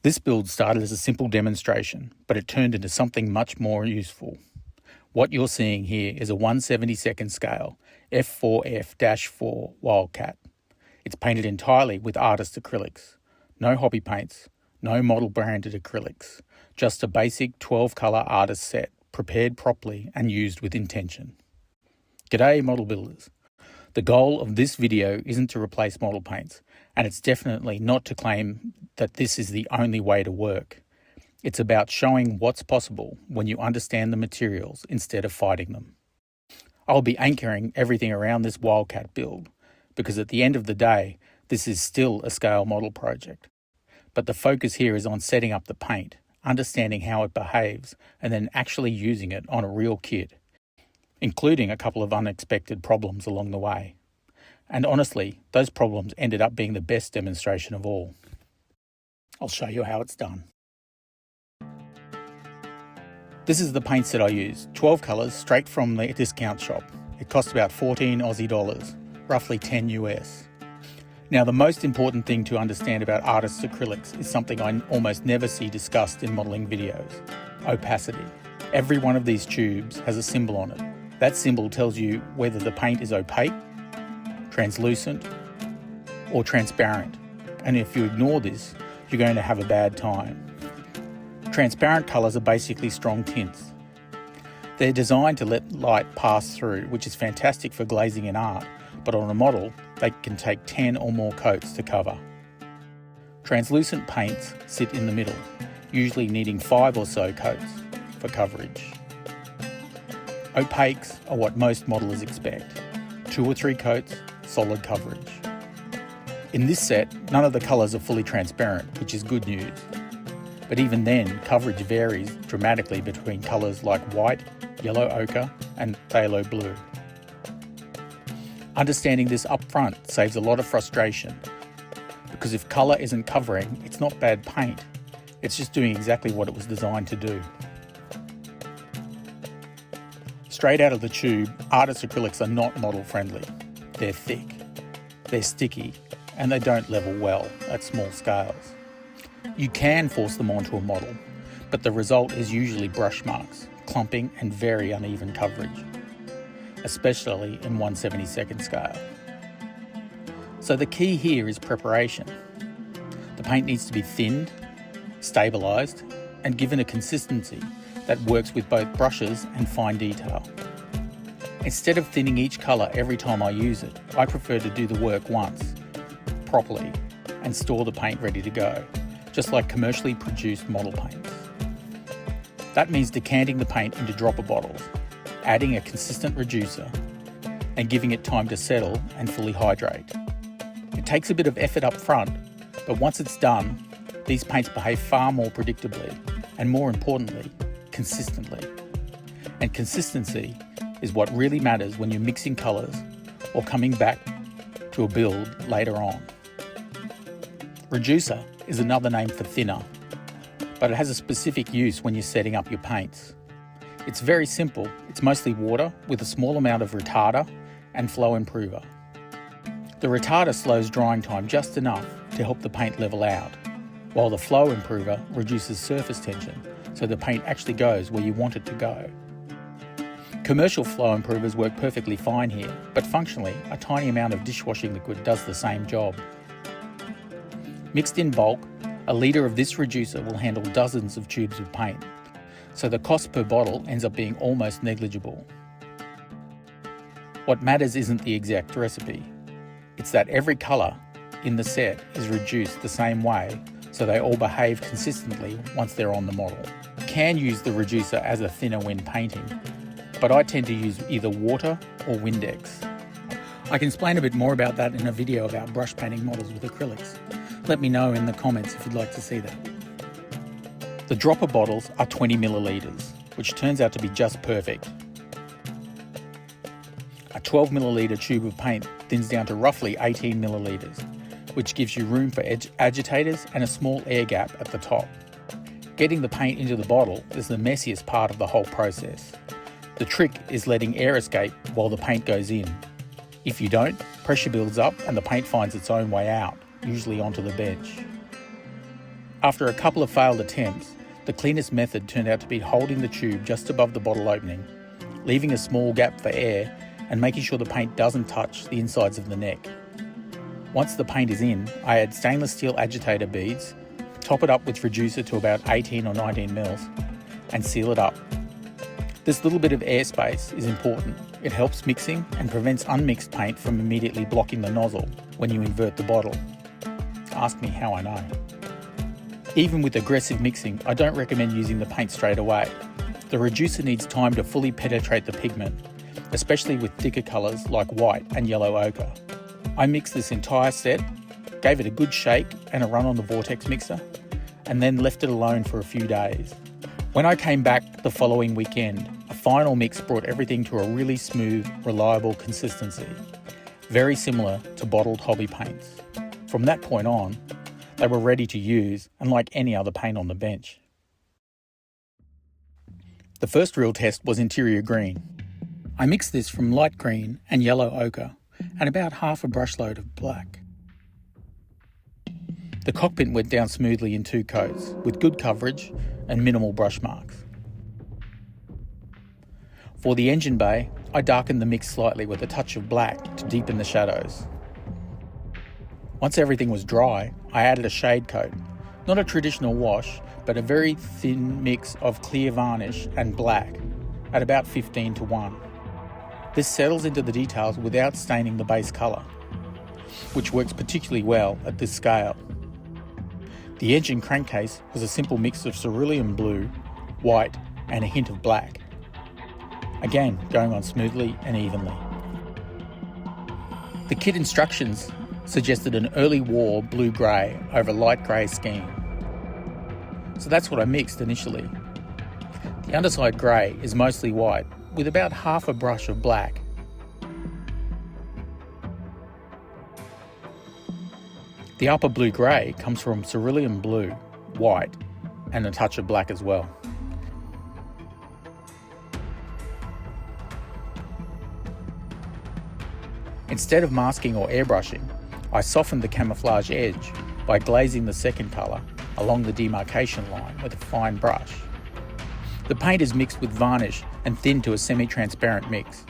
This build started as a simple demonstration, but it turned into something much more useful. What you're seeing here is a 1/72nd scale F4F-4 Wildcat. It's painted entirely with artist acrylics. No hobby paints, no model branded acrylics, just a basic 12 colour artist set, prepared properly and used with intention. G'day model builders. The goal of this video isn't to replace model paints, and it's definitely not to claim that this is the only way to work. It's about showing what's possible when you understand the materials instead of fighting them. I'll be anchoring everything around this Wildcat build, because at the end of the day, this is still a scale model project. But the focus here is on setting up the paint, understanding how it behaves, and then actually using it on a real kit, including a couple of unexpected problems along the way. And honestly, those problems ended up being the best demonstration of all. I'll show you how it's done. This is the paint set I use, 12 colours straight from the discount shop. It cost about 14 Aussie dollars, roughly 10 US. Now, the most important thing to understand about artists' acrylics is something I almost never see discussed in modelling videos: opacity. Every one of these tubes has a symbol on it. That symbol tells you whether the paint is opaque, translucent, or transparent. And if you ignore this, you're going to have a bad time. Transparent colours are basically strong tints. They're designed to let light pass through, which is fantastic for glazing in art, but on a model, they can take 10 or more coats to cover. Translucent paints sit in the middle, usually needing 5 or so coats for coverage. Opaques are what most modelers expect: 2 or 3 coats, solid coverage. In this set, none of the colours are fully transparent, which is good news. But even then, coverage varies dramatically between colours like white, yellow ochre, and phthalo blue. Understanding this up front saves a lot of frustration, because if colour isn't covering, it's not bad paint. It's just doing exactly what it was designed to do. Straight out of the tube, artist acrylics are not model friendly. They're thick, they're sticky, and they don't level well at small scales. You can force them onto a model, but the result is usually brush marks, clumping, and very uneven coverage, especially in 1/72nd scale. So the key here is preparation. The paint needs to be thinned, stabilised, and given a consistency that works with both brushes and fine detail. Instead of thinning each colour every time I use it, I prefer to do the work once, properly, and store the paint ready to go, just like commercially produced model paints. That means decanting the paint into dropper bottles, adding a consistent reducer, and giving it time to settle and fully hydrate. It takes a bit of effort up front, but once it's done, these paints behave far more predictably, and more importantly, consistently. And consistency is what really matters when you're mixing colours or coming back to a build later on. Reducer is another name for thinner, but it has a specific use when you're setting up your paints. It's very simple. It's mostly water with a small amount of retarder and flow improver. The retarder slows drying time just enough to help the paint level out, while the flow improver reduces surface tension so the paint actually goes where you want it to go. Commercial flow improvers work perfectly fine here, but functionally, a tiny amount of dishwashing liquid does the same job. Mixed in bulk, a litre of this reducer will handle dozens of tubes of paint, so the cost per bottle ends up being almost negligible. What matters isn't the exact recipe, it's that every colour in the set is reduced the same way so they all behave consistently once they're on the model. You can use the reducer as a thinner when painting, but I tend to use either water or Windex. I can explain a bit more about that in a video about brush painting models with acrylics. Let me know in the comments if you'd like to see that. The dropper bottles are 20 millilitres, which turns out to be just perfect. A 12 millilitre tube of paint thins down to roughly 18 millilitres, which gives you room for agitators and a small air gap at the top. Getting the paint into the bottle is the messiest part of the whole process. The trick is letting air escape while the paint goes in. If you don't, pressure builds up and the paint finds its own way out, usually onto the bench. After a couple of failed attempts, the cleanest method turned out to be holding the tube just above the bottle opening, leaving a small gap for air and making sure the paint doesn't touch the insides of the neck. Once the paint is in, I add stainless steel agitator beads, top it up with reducer to about 18 or 19 mils, and seal it up. This little bit of airspace is important. It helps mixing and prevents unmixed paint from immediately blocking the nozzle when you invert the bottle. Ask me how I know. Even with aggressive mixing, I don't recommend using the paint straight away. The reducer needs time to fully penetrate the pigment, especially with thicker colours like white and yellow ochre. I mixed this entire set, gave it a good shake and a run on the vortex mixer, and then left it alone for a few days. When I came back the following weekend, a final mix brought everything to a really smooth, reliable consistency, very similar to bottled hobby paints. From that point on, they were ready to use and like any other paint on the bench. The first real test was interior green. I mixed this from light green and yellow ochre and about half a brush load of black. The cockpit went down smoothly in 2 coats with good coverage and minimal brush marks. For the engine bay, I darkened the mix slightly with a touch of black to deepen the shadows. Once everything was dry, I added a shade coat, not a traditional wash, but a very thin mix of clear varnish and black at about 15:1. This settles into the details without staining the base colour, which works particularly well at this scale. The engine crankcase was a simple mix of cerulean blue, white and a hint of black. Again, going on smoothly and evenly. The kit instructions suggested an early war blue-grey over light grey scheme. So that's what I mixed initially. The underside grey is mostly white, with about half a brush of black. The upper blue-grey comes from cerulean blue, white, and a touch of black as well. Instead of masking or airbrushing, I softened the camouflage edge by glazing the second colour along the demarcation line with a fine brush. The paint is mixed with varnish and thinned to a semi-transparent mix,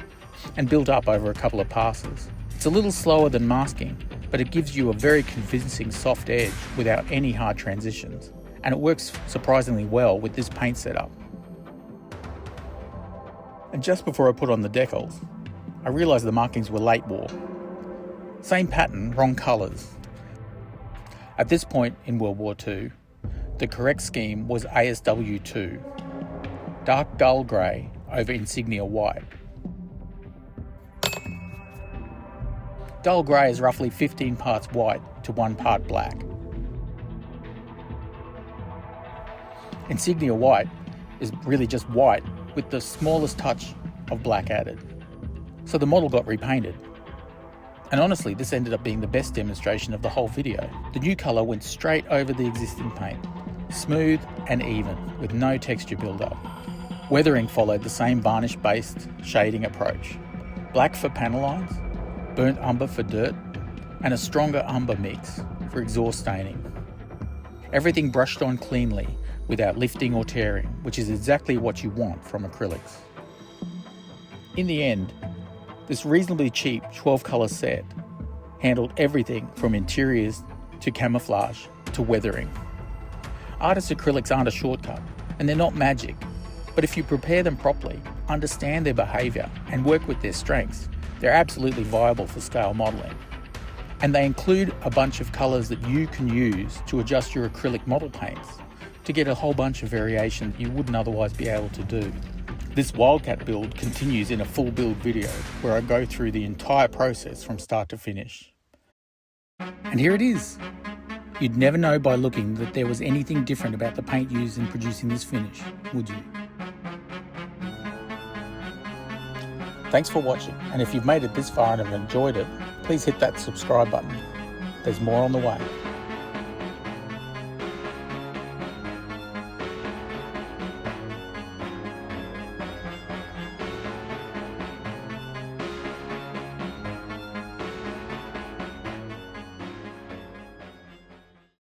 and built up over a couple of passes. It's a little slower than masking, but it gives you a very convincing soft edge without any hard transitions, and it works surprisingly well with this paint setup. And just before I put on the decals, I realised the markings were late war. Same pattern, wrong colours. At this point in World War II, the correct scheme was ASW2, dark dull grey over insignia white. Dull grey is roughly 15 parts white to 1 part black. Insignia white is really just white with the smallest touch of black added. So the model got repainted. And honestly, this ended up being the best demonstration of the whole video. The new colour went straight over the existing paint, smooth and even, with no texture build-up. Weathering followed the same varnish-based shading approach. Black for panel lines, burnt umber for dirt, and a stronger umber mix for exhaust staining. Everything brushed on cleanly without lifting or tearing, which is exactly what you want from acrylics. In the end, this reasonably cheap 12-colour set handled everything from interiors to camouflage to weathering. Artist acrylics aren't a shortcut, and they're not magic, but if you prepare them properly, understand their behaviour and work with their strengths, they're absolutely viable for scale modelling. And they include a bunch of colours that you can use to adjust your acrylic model paints to get a whole bunch of variation that you wouldn't otherwise be able to do. This Wildcat build continues in a full build video where I go through the entire process from start to finish. And here it is. You'd never know by looking that there was anything different about the paint used in producing this finish, would you? Thanks for watching, and if you've made it this far and have enjoyed it, please hit that subscribe button. There's more on the way.